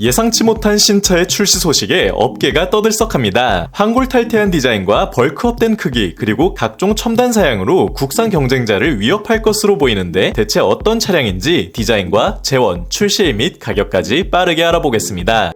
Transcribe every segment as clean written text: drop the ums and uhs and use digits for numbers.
예상치 못한 신차의 출시 소식에 업계가 떠들썩합니다. 환골탈태한 디자인과 벌크업된 크기 그리고 각종 첨단 사양으로 국산 경쟁자를 위협할 것으로 보이는데 대체 어떤 차량인지 디자인과 재원, 출시일 및 가격까지 빠르게 알아보겠습니다.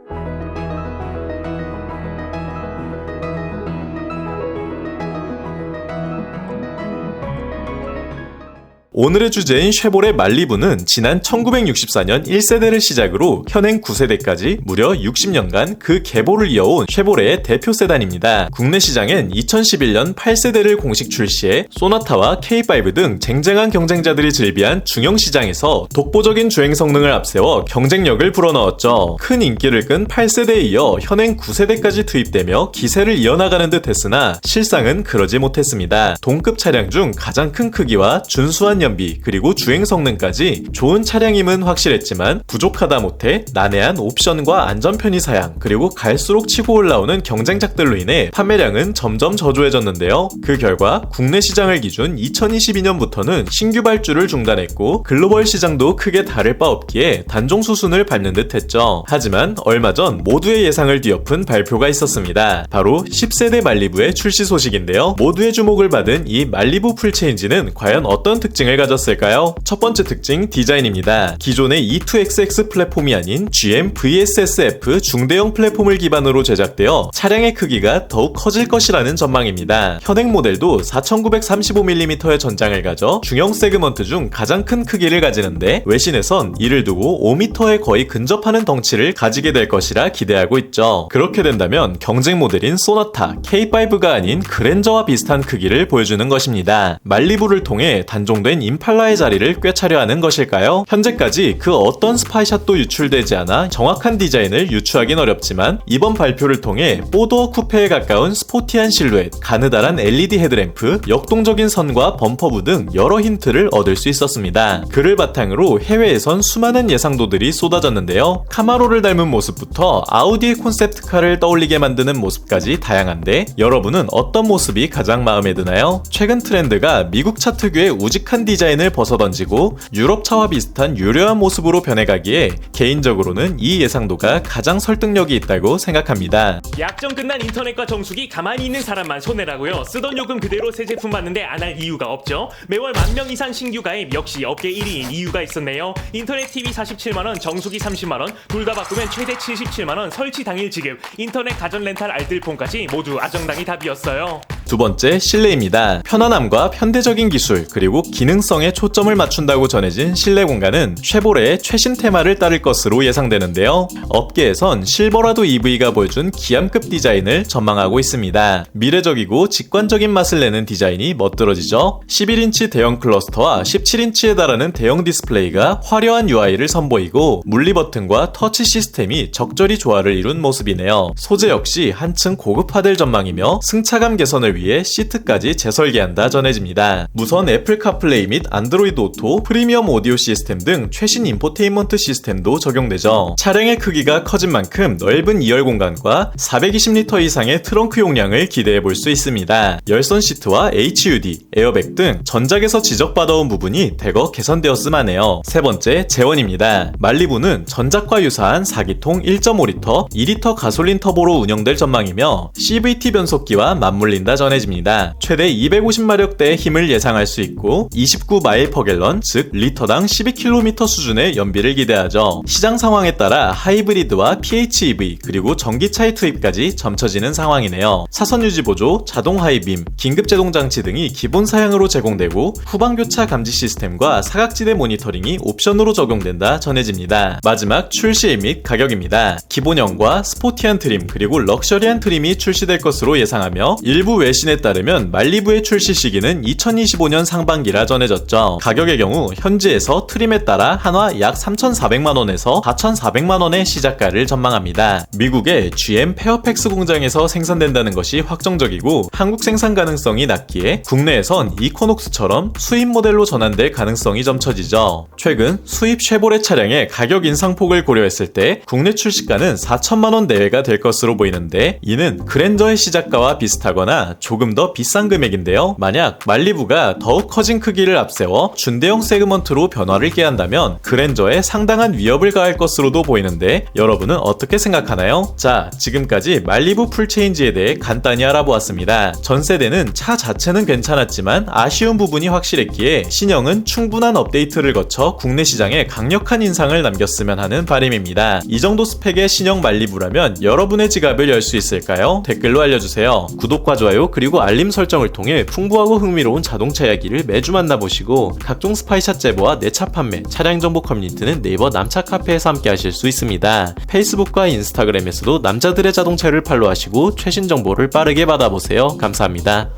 오늘의 주제인 쉐보레 말리부는 지난 1964년 1세대를 시작으로 현행 9세대까지 무려 60년간 그 계보를 이어온 쉐보레의 대표 세단입니다. 국내 시장엔 2011년 8세대를 공식 출시해 소나타와 K5 등 쟁쟁한 경쟁자들이 즐비한 중형 시장에서 독보적인 주행 성능을 앞세워 경쟁력을 불어넣었죠. 큰 인기를 끈 8세대에 이어 현행 9세대까지 투입되며 기세를 이어나가는 듯 했으나 실상은 그러지 못했습니다. 동급 차량 중 가장 큰 크기와 준수한 연비 그리고 주행 성능까지 좋은 차량임은 확실했지만 부족하다 못해 난해한 옵션과 안전 편의 사양 그리고 갈수록 치고 올라오는 경쟁작들로 인해 판매량은 점점 저조해졌는데요. 그 결과 국내 시장을 기준 2022년부터는 신규 발주를 중단했고 글로벌 시장도 크게 다를 바 없기에 단종 수순을 밟는 듯 했죠. 하지만 얼마 전 모두의 예상을 뒤엎은 발표가 있었습니다. 바로 10세대 말리부의 출시 소식인데요. 모두의 주목을 받은 이 말리부 풀체인지는 과연 어떤 특징을 가졌을까요? 첫 번째 특징 디자인입니다. 기존의 E2XX 플랫폼이 아닌 GM VSSF 중대형 플랫폼을 기반으로 제작되어 차량의 크기가 더욱 커질 것이라는 전망입니다. 현행 모델도 4935mm의 전장을 가져 중형 세그먼트 중 가장 큰 크기를 가지는데 외신에선 이를 두고 5m에 거의 근접하는 덩치를 가지게 될 것이라 기대하고 있죠. 그렇게 된다면 경쟁 모델인 소나타 K5가 아닌 그랜저와 비슷한 크기를 보여주는 것입니다. 말리부를 통해 단종된 임팔라의 자리를 꿰차려 하는 것일까요? 현재까지 그 어떤 스파이샷도 유출되지 않아 정확한 디자인을 유추하긴 어렵지만 이번 발표를 통해 4도어 쿠페에 가까운 스포티한 실루엣, 가느다란 LED 헤드램프, 역동적인 선과 범퍼부 등 여러 힌트를 얻을 수 있었습니다. 그를 바탕으로 해외에선 수많은 예상도들이 쏟아졌는데요. 카마로를 닮은 모습부터 아우디의 콘셉트카를 떠올리게 만드는 모습까지 다양한데 여러분은 어떤 모습이 가장 마음에 드나요? 최근 트렌드가 미국 차 특유의 우직한 디자인을 벗어던지고 유럽차와 비슷한 유려한 모습으로 변해가기에 개인적으로는 이 예상도가 가장 설득력이 있다고 생각합니다. 약정 끝난 인터넷과 정수기 가만히 있는 사람만 손해라고요. 쓰던 요금 그대로 새 제품 받는데 안 할 이유가 없죠. 매월 10,000명 이상 신규 가입 역시 업계 1위인 이유가 있었네요. 인터넷 TV 47만원, 정수기 30만원, 둘 다 바꾸면 최대 77만원, 설치 당일 지급, 인터넷 가전 렌탈 알뜰폰까지 모두 아정당이 답이었어요. 두 번째, 실내입니다. 편안함과 현대적인 기술 그리고 기능성에 초점을 맞춘다고 전해진 실내 공간은 쉐보레의 최신 테마를 따를 것으로 예상되는데요. 업계에선 실버라도 EV가 보여준 기암급 디자인을 전망하고 있습니다. 미래적이고 직관적인 맛을 내는 디자인이 멋들어지죠. 11인치 대형 클러스터와 17인치에 달하는 대형 디스플레이가 화려한 UI를 선보이고 물리 버튼과 터치 시스템이 적절히 조화를 이룬 모습이네요. 소재 역시 한층 고급화될 전망이며 승차감 개선을 위해 시트까지 재설계한다 전해집니다. 무선 애플 카플레이 및 안드로이드 오토, 프리미엄 오디오 시스템 등 최신 인포테인먼트 시스템도 적용되죠. 차량의 크기가 커진 만큼 넓은 2열 공간과 420리터 이상의 트렁크 용량을 기대해 볼 수 있습니다. 열선 시트와 HUD, 에어백 등 전작에서 지적받아온 부분이 대거 개선되었음 하네요. 세 번째, 재원입니다. 말리부는 전작과 유사한 4기통 1.5리터, 2리터 가솔린 터보로 운영될 전망이며 CVT 변속기와 맞물린다 전해집니다. 최대 250마력대의 힘을 예상할 수 있고 29마일 퍼 갤런, 즉 리터당 12km 수준의 연비를 기대하죠. 시장 상황에 따라 하이브리드와 PHEV 그리고 전기차의 투입까지 점쳐지는 상황이네요. 사선 유지 보조, 자동 하이빔, 긴급 제동 장치 등이 기본 사양으로 제공되고 후방 교차 감지 시스템과 사각지대 모니터링이 옵션으로 적용된다 전해집니다. 마지막, 출시일 및 가격입니다. 기본형과 스포티한 트림 그리고 럭셔리한 트림이 출시될 것으로 예상하며 일부 외신에 따르면 말리부의 출시 시기는 2025년 상반기라 전해졌죠. 가격의 경우 현지에서 트림에 따라 한화 약 3,400만원에서 4,400만원의 시작가를 전망합니다. 미국의 GM 페어팩스 공장에서 생산된다는 것이 확정적이고 한국 생산 가능성이 낮기에 국내에선 이코녹스처럼 수입 모델로 전환될 가능성이 점쳐지죠. 최근 수입 쉐보레 차량의 가격 인상폭을 고려했을 때 국내 출시가는 4천만원 내외가 될 것으로 보이는데 이는 그랜저의 시작가와 비슷하거나 조금 더 비싼 금액인데요. 만약 말리부가 더욱 커진 크기를 앞세워 준대형 세그먼트로 변화를 깨한다면 그랜저에 상당한 위협을 가할 것으로도 보이는데 여러분은 어떻게 생각하나요? 자, 지금까지 말리부 풀체인지에 대해 간단히 알아보았습니다. 전 세대는 차 자체는 괜찮았지만 아쉬운 부분이 확실했기에 신형은 충분한 업데이트를 거쳐 국내 시장에 강력한 인상을 남겼으면 하는 바람입니다. 이 정도 스펙의 신형 말리부라면 여러분의 지갑을 열 수 있을까요? 댓글로 알려주세요. 구독과 좋아요 그리고 알림 설정을 통해 풍부하고 흥미로운 자동차 이야기를 매주 만나보시고 각종 스파이샷 제보와 내차 판매, 차량 정보 커뮤니티는 네이버 남차 카페에서 함께 하실 수 있습니다. 페이스북과 인스타그램에서도 남자들의 자동차를 팔로우하시고 최신 정보를 빠르게 받아보세요. 감사합니다.